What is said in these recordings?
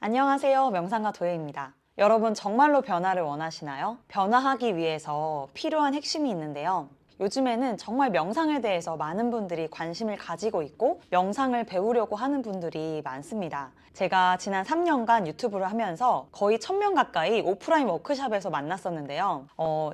안녕하세요. 명상가 도혜입니다. 여러분 정말로 변화를 원하시나요? 변화하기 위해서 필요한 핵심이 있는데요. 요즘에는 정말 명상에 대해서 많은 분들이 관심을 가지고 있고 명상을 배우려고 하는 분들이 많습니다. 제가 지난 3년간 유튜브를 하면서 거의 1000명 가까이 오프라인 워크숍에서 만났었는데요.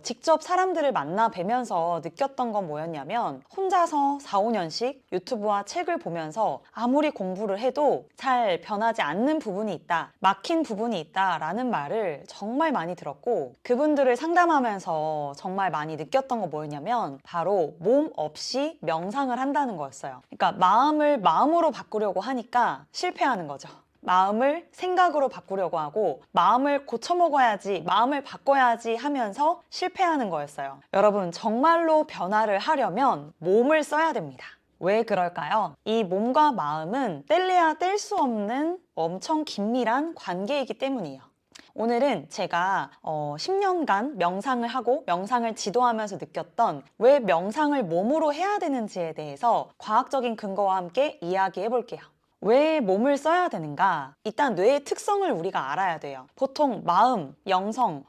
직접 사람들을 만나 뵈면서 느꼈던 건 뭐였냐면 혼자서 4, 5년씩 유튜브와 책을 보면서 아무리 공부를 해도 잘 변하지 않는 부분이 있다, 막힌 부분이 있다라는 말을 정말 많이 들었고 그분들을 상담하면서 정말 많이 느꼈던 거 뭐였냐면 바로 몸 없이 명상을 한다는 거였어요. 그러니까 마음을 마음으로 바꾸려고 하니까 실패하는 거죠. 마음을 생각으로 바꾸려고 하고 마음을 고쳐먹어야지, 마음을 바꿔야지 하면서 실패하는 거였어요. 여러분, 정말로 변화를 하려면 몸을 써야 됩니다. 왜 그럴까요? 이 몸과 마음은 뗄래야 뗄 수 없는 엄청 긴밀한 관계이기 때문이에요. 오늘은 제가 10년간 명상을 하고 명상을 지도하면서 느꼈던 왜 명상을 몸으로 해야 되는지에 대해서 과학적인 근거와 함께 이야기해 볼게요. 왜 몸을 써야 되는가? 일단 뇌의 특성을 우리가 알아야 돼요. 보통 마음, 영성,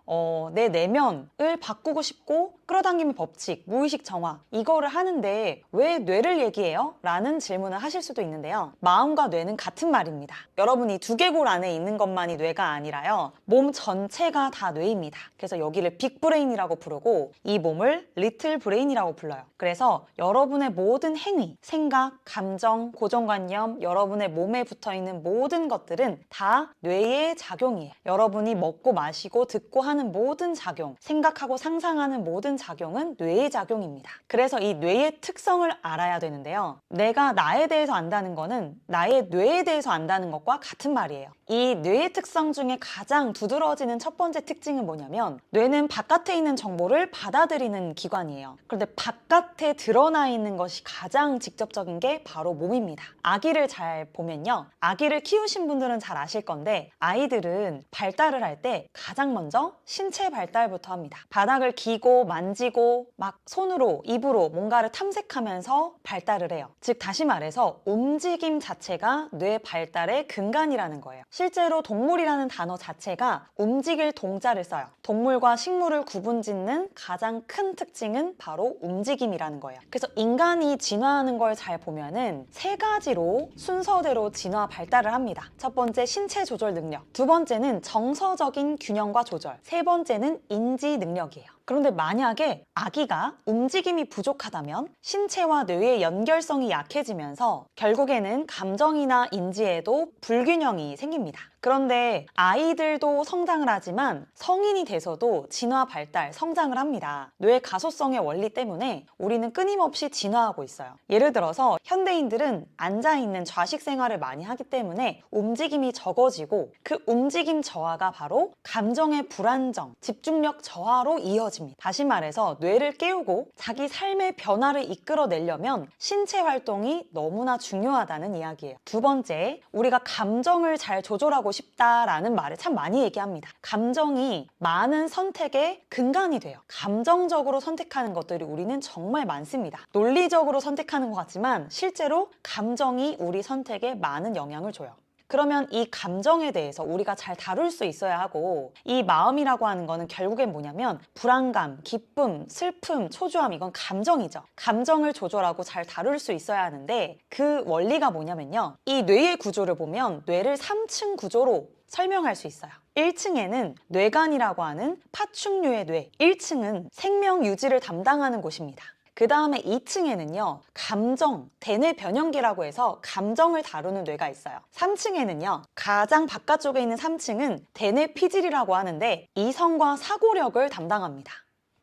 내 내면을 바꾸고 싶고 끌어당김의 법칙, 무의식 정화 이거를 하는데 왜 뇌를 얘기해요? 라는 질문을 하실 수도 있는데요. 마음과 뇌는 같은 말입니다. 여러분이 두개골 안에 있는 것만이 뇌가 아니라요. 몸 전체가 다 뇌입니다. 그래서 여기를 빅브레인이라고 부르고 이 몸을 리틀 브레인이라고 불러요. 그래서 여러분의 모든 행위, 생각, 감정, 고정관념, 여러분의 몸에 붙어있는 모든 것들은 다 뇌의 작용이에요. 여러분이 먹고 마시고 듣고 하는 모든 작용, 생각하고 상상하는 모든 작용은 뇌의 작용입니다. 그래서 이 뇌의 특성을 알아야 되는데요. 내가 나에 대해서 안다는 거는 나의 뇌에 대해서 안다는 것과 같은 말이에요. 이 뇌의 특성 중에 가장 두드러지는 첫 번째 특징은 뭐냐면 뇌는 바깥에 있는 정보를 받아들이는 기관이에요. 그런데 바깥에 드러나 있는 것이 가장 직접적인 게 바로 몸입니다. 아기를 잘 보면요. 아기를 키우신 분들은 잘 아실 건데 아이들은 발달을 할 때 가장 먼저 신체 발달부터 합니다. 바닥을 기고 만지고 막 손으로 입으로 뭔가를 탐색하면서 발달을 해요. 즉 다시 말해서 움직임 자체가 뇌 발달의 근간이라는 거예요. 실제로 동물이라는 단어 자체가 움직일 동자를 써요. 동물과 식물을 구분짓는 가장 큰 특징은 바로 움직임이라는 거예요. 그래서 인간이 진화하는 걸 잘 보면은 세 가지로 순서대로 진화 발달을 합니다. 첫 번째 신체 조절 능력, 두 번째는 정서적인 균형과 조절, 세 번째는 인지 능력이에요. 그런데 만약에 아기가 움직임이 부족하다면 신체와 뇌의 연결성이 약해지면서 결국에는 감정이나 인지에도 불균형이 생깁니다. 그런데 아이들도 성장을 하지만 성인이 돼서도 진화 발달, 성장을 합니다. 뇌 가소성의 원리 때문에 우리는 끊임없이 진화하고 있어요. 예를 들어서 현대인들은 앉아있는 좌식 생활을 많이 하기 때문에 움직임이 적어지고 그 움직임 저하가 바로 감정의 불안정, 집중력 저하로 이어집니다. 다시 말해서 뇌를 깨우고 자기 삶의 변화를 이끌어내려면 신체 활동이 너무나 중요하다는 이야기예요. 두 번째, 우리가 감정을 잘 조절하고 싶다라는 말을 참 많이 얘기합니다. 감정이 많은 선택의 근간이 돼요. 감정적으로 선택하는 것들이 우리는 정말 많습니다. 논리적으로 선택하는 것 같지만 실제로 감정이 우리 선택에 많은 영향을 줘요. 그러면 이 감정에 대해서 우리가 잘 다룰 수 있어야 하고 이 마음이라고 하는 거는 결국엔 뭐냐면 불안감, 기쁨, 슬픔, 초조함 이건 감정이죠. 감정을 조절하고 잘 다룰 수 있어야 하는데 그 원리가 뭐냐면요. 이 뇌의 구조를 보면 뇌를 3층 구조로 설명할 수 있어요. 1층에는 뇌간이라고 하는 파충류의 뇌, 1층은 생명 유지를 담당하는 곳입니다. 그 다음에 2층에는요, 감정, 대뇌 변형계라고 해서 감정을 다루는 뇌가 있어요. 3층에는요, 가장 바깥쪽에 있는 3층은 대뇌 피질이라고 하는데 이성과 사고력을 담당합니다.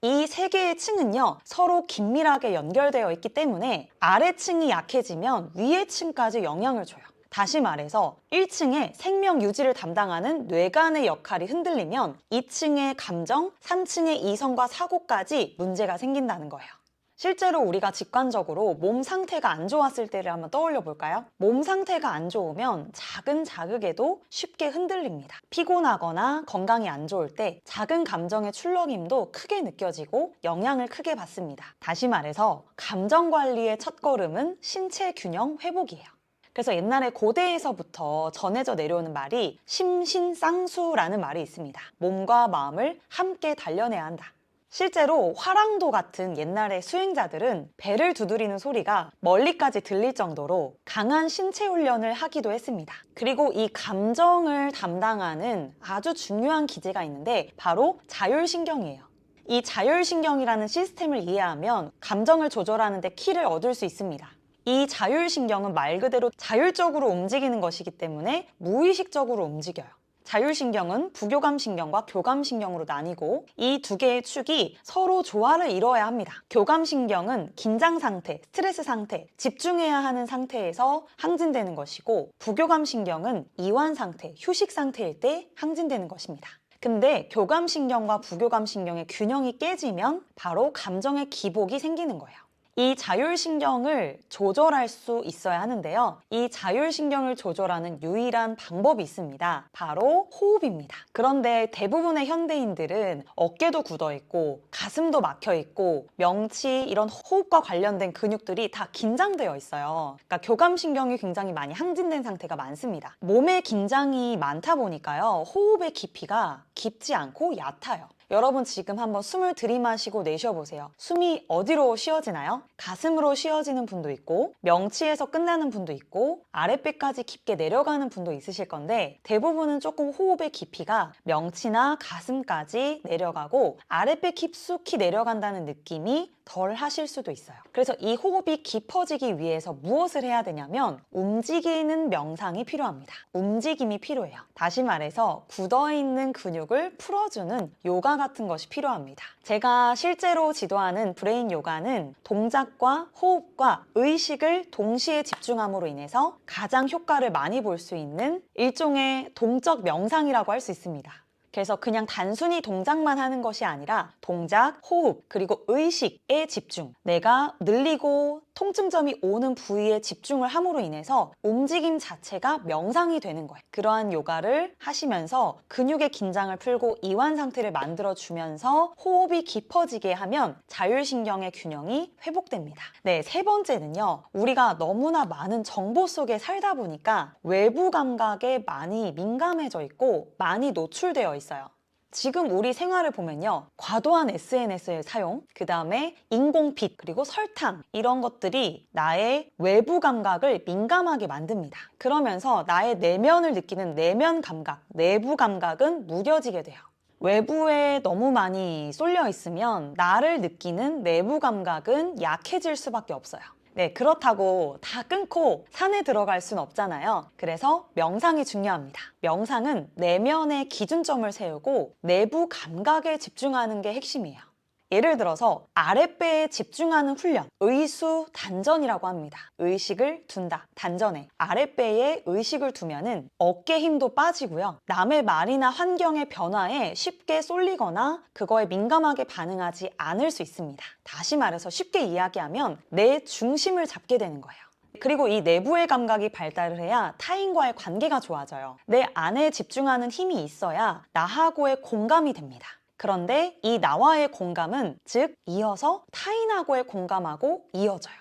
이 세 개의 층은요, 서로 긴밀하게 연결되어 있기 때문에 아래층이 약해지면 위의 층까지 영향을 줘요. 다시 말해서 1층에 생명 유지를 담당하는 뇌간의 역할이 흔들리면 2층의 감정, 3층의 이성과 사고까지 문제가 생긴다는 거예요. 실제로 우리가 직관적으로 몸 상태가 안 좋았을 때를 한번 떠올려 볼까요? 몸 상태가 안 좋으면 작은 자극에도 쉽게 흔들립니다. 피곤하거나 건강이 안 좋을 때 작은 감정의 출렁임도 크게 느껴지고 영향을 크게 받습니다. 다시 말해서 감정 관리의 첫걸음은 신체 균형 회복이에요. 그래서 옛날에 고대에서부터 전해져 내려오는 말이 심신쌍수라는 말이 있습니다. 몸과 마음을 함께 단련해야 한다. 실제로 화랑도 같은 옛날의 수행자들은 배를 두드리는 소리가 멀리까지 들릴 정도로 강한 신체 훈련을 하기도 했습니다. 그리고 이 감정을 담당하는 아주 중요한 기제가 있는데 바로 자율신경이에요. 이 자율신경이라는 시스템을 이해하면 감정을 조절하는 데 키를 얻을 수 있습니다. 이 자율신경은 말 그대로 자율적으로 움직이는 것이기 때문에 무의식적으로 움직여요. 자율신경은 부교감신경과 교감신경으로 나뉘고 이 두 개의 축이 서로 조화를 이뤄야 합니다. 교감신경은 긴장 상태, 스트레스 상태, 집중해야 하는 상태에서 항진되는 것이고 부교감신경은 이완 상태, 휴식 상태일 때 항진되는 것입니다. 근데 교감신경과 부교감신경의 균형이 깨지면 바로 감정의 기복이 생기는 거예요. 이 자율신경을 조절할 수 있어야 하는데요. 이 자율신경을 조절하는 유일한 방법이 있습니다. 바로 호흡입니다. 그런데 대부분의 현대인들은 어깨도 굳어 있고 가슴도 막혀 있고 명치 이런 호흡과 관련된 근육들이 다 긴장되어 있어요. 그러니까 교감신경이 굉장히 많이 항진된 상태가 많습니다. 몸에 긴장이 많다 보니까요. 호흡의 깊이가 깊지 않고 얕아요. 여러분 지금 한번 숨을 들이마시고 내쉬어보세요. 숨이 어디로 쉬어지나요? 가슴으로 쉬어지는 분도 있고 명치에서 끝나는 분도 있고 아랫배까지 깊게 내려가는 분도 있으실 건데 대부분은 조금 호흡의 깊이가 명치나 가슴까지 내려가고 아랫배 깊숙이 내려간다는 느낌이 덜 하실 수도 있어요. 그래서 이 호흡이 깊어지기 위해서 무엇을 해야 되냐면 움직이는 명상이 필요합니다. 움직임이 필요해요. 다시 말해서 굳어있는 근육을 풀어주는 요가 같은 것이 필요합니다. 제가 실제로 지도하는 브레인 요가는 동작과 호흡과 의식을 동시에 집중함으로 인해서 가장 효과를 많이 볼 수 있는 일종의 동적 명상이라고 할 수 있습니다. 그래서 그냥 단순히 동작만 하는 것이 아니라 동작, 호흡, 그리고 의식에 집중. 내가 늘리고 통증점이 오는 부위에 집중을 함으로 인해서 움직임 자체가 명상이 되는 거예요. 그러한 요가를 하시면서 근육의 긴장을 풀고 이완 상태를 만들어주면서 호흡이 깊어지게 하면 자율신경의 균형이 회복됩니다. 네, 세 번째는요. 우리가 너무나 많은 정보 속에 살다 보니까 외부 감각에 많이 민감해져 있고 많이 노출되어 있어요. 지금 우리 생활을 보면요. 과도한 SNS의 사용, 그 다음에 인공빛, 그리고 설탕 이런 것들이 나의 외부 감각을 민감하게 만듭니다. 그러면서 나의 내면을 느끼는 내면 감각, 내부 감각은 무뎌지게 돼요. 외부에 너무 많이 쏠려 있으면 나를 느끼는 내부 감각은 약해질 수밖에 없어요. 네, 그렇다고 다 끊고 산에 들어갈 순 없잖아요. 그래서 명상이 중요합니다. 명상은 내면의 기준점을 세우고 내부 감각에 집중하는 게 핵심이에요. 예를 들어서 아랫배에 집중하는 훈련, 의수 단전이라고 합니다. 의식을 둔다, 단전에. 아랫배에 의식을 두면은 어깨 힘도 빠지고요. 남의 말이나 환경의 변화에 쉽게 쏠리거나 그거에 민감하게 반응하지 않을 수 있습니다. 다시 말해서 쉽게 이야기하면 내 중심을 잡게 되는 거예요. 그리고 이 내부의 감각이 발달을 해야 타인과의 관계가 좋아져요. 내 안에 집중하는 힘이 있어야 나하고의 공감이 됩니다. 그런데 이 나와의 공감은 즉 이어서 타인하고의 공감하고 이어져요.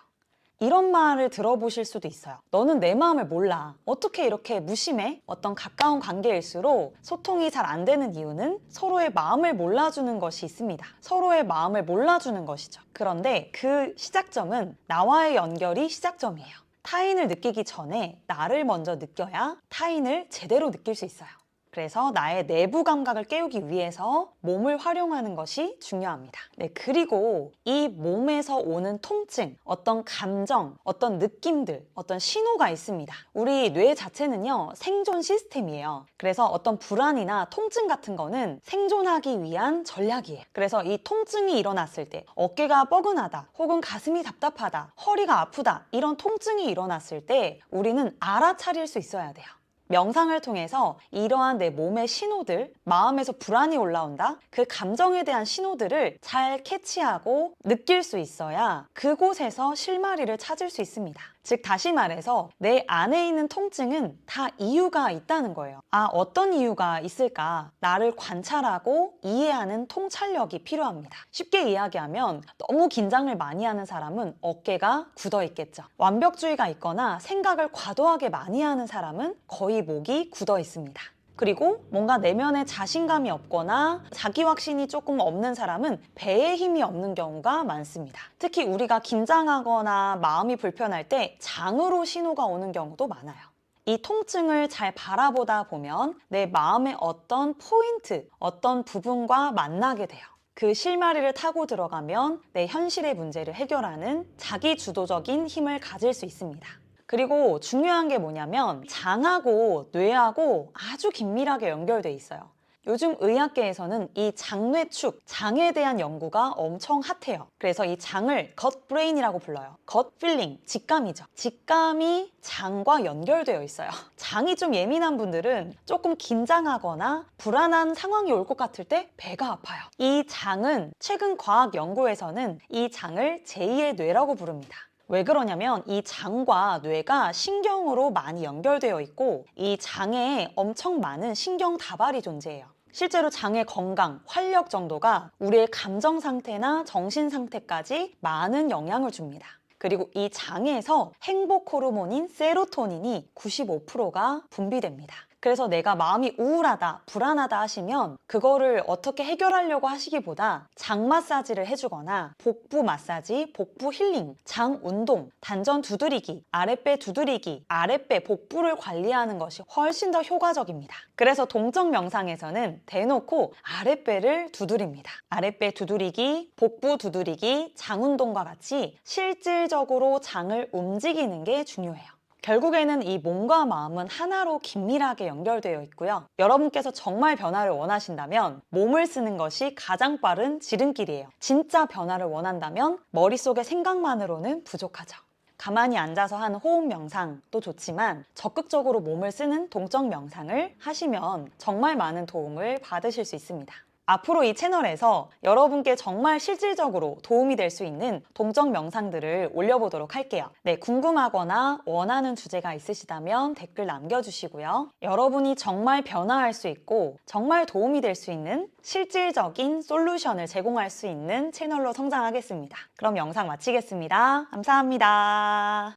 이런 말을 들어보실 수도 있어요. 너는 내 마음을 몰라. 어떻게 이렇게 무심해? 어떤 가까운 관계일수록 소통이 잘 안 되는 이유는 서로의 마음을 몰라주는 것이 있습니다. 서로의 마음을 몰라주는 것이죠. 그런데 그 시작점은 나와의 연결이 시작점이에요. 타인을 느끼기 전에 나를 먼저 느껴야 타인을 제대로 느낄 수 있어요. 그래서 나의 내부 감각을 깨우기 위해서 몸을 활용하는 것이 중요합니다. 네, 그리고 이 몸에서 오는 통증, 어떤 감정, 어떤 느낌들, 어떤 신호가 있습니다. 우리 뇌 자체는요, 생존 시스템이에요. 그래서 어떤 불안이나 통증 같은 거는 생존하기 위한 전략이에요. 그래서 이 통증이 일어났을 때 어깨가 뻐근하다, 혹은 가슴이 답답하다, 허리가 아프다 이런 통증이 일어났을 때 우리는 알아차릴 수 있어야 돼요. 명상을 통해서 이러한 내 몸의 신호들, 마음에서 불안이 올라온다? 그 감정에 대한 신호들을 잘 캐치하고 느낄 수 있어야 그곳에서 실마리를 찾을 수 있습니다. 즉 다시 말해서 내 안에 있는 통증은 다 이유가 있다는 거예요. 아, 어떤 이유가 있을까? 나를 관찰하고 이해하는 통찰력이 필요합니다. 쉽게 이야기하면 너무 긴장을 많이 하는 사람은 어깨가 굳어 있겠죠. 완벽주의가 있거나 생각을 과도하게 많이 하는 사람은 거의 목이 굳어 있습니다. 그리고 뭔가 내면에 자신감이 없거나 자기 확신이 조금 없는 사람은 배에 힘이 없는 경우가 많습니다. 특히 우리가 긴장하거나 마음이 불편할 때 장으로 신호가 오는 경우도 많아요. 이 통증을 잘 바라보다 보면 내 마음의 어떤 포인트, 어떤 부분과 만나게 돼요. 그 실마리를 타고 들어가면 내 현실의 문제를 해결하는 자기 주도적인 힘을 가질 수 있습니다. 그리고 중요한 게 뭐냐면 장하고 뇌하고 아주 긴밀하게 연결돼 있어요. 요즘 의학계에서는 이 장뇌축, 장에 대한 연구가 엄청 핫해요. 그래서 이 장을 gut brain이라고 불러요. gut feeling, 직감이죠. 직감이 장과 연결되어 있어요. 장이 좀 예민한 분들은 조금 긴장하거나 불안한 상황이 올 것 같을 때 배가 아파요. 이 장은 최근 과학 연구에서는 이 장을 제2의 뇌라고 부릅니다. 왜 그러냐면 이 장과 뇌가 신경으로 많이 연결되어 있고 이 장에 엄청 많은 신경 다발이 존재해요. 실제로 장의 건강, 활력 정도가 우리의 감정 상태나 정신 상태까지 많은 영향을 줍니다. 그리고 이 장에서 행복 호르몬인 세로토닌이 95%가 분비됩니다. 그래서 내가 마음이 우울하다, 불안하다 하시면 그거를 어떻게 해결하려고 하시기보다 장 마사지를 해주거나 복부 마사지, 복부 힐링, 장 운동, 단전 두드리기, 아랫배 두드리기, 아랫배 복부를 관리하는 것이 훨씬 더 효과적입니다. 그래서 동적 명상에서는 대놓고 아랫배를 두드립니다. 아랫배 두드리기, 복부 두드리기, 장 운동과 같이 실질적으로 장을 움직이는 게 중요해요. 결국에는 이 몸과 마음은 하나로 긴밀하게 연결되어 있고요. 여러분께서 정말 변화를 원하신다면 몸을 쓰는 것이 가장 빠른 지름길이에요. 진짜 변화를 원한다면 머릿속의 생각만으로는 부족하죠. 가만히 앉아서 하는 호흡 명상도 좋지만 적극적으로 몸을 쓰는 동적 명상을 하시면 정말 많은 도움을 받으실 수 있습니다. 앞으로 이 채널에서 여러분께 정말 실질적으로 도움이 될 수 있는 동적 명상들을 올려보도록 할게요. 네, 궁금하거나 원하는 주제가 있으시다면 댓글 남겨주시고요. 여러분이 정말 변화할 수 있고 정말 도움이 될 수 있는 실질적인 솔루션을 제공할 수 있는 채널로 성장하겠습니다. 그럼 영상 마치겠습니다. 감사합니다.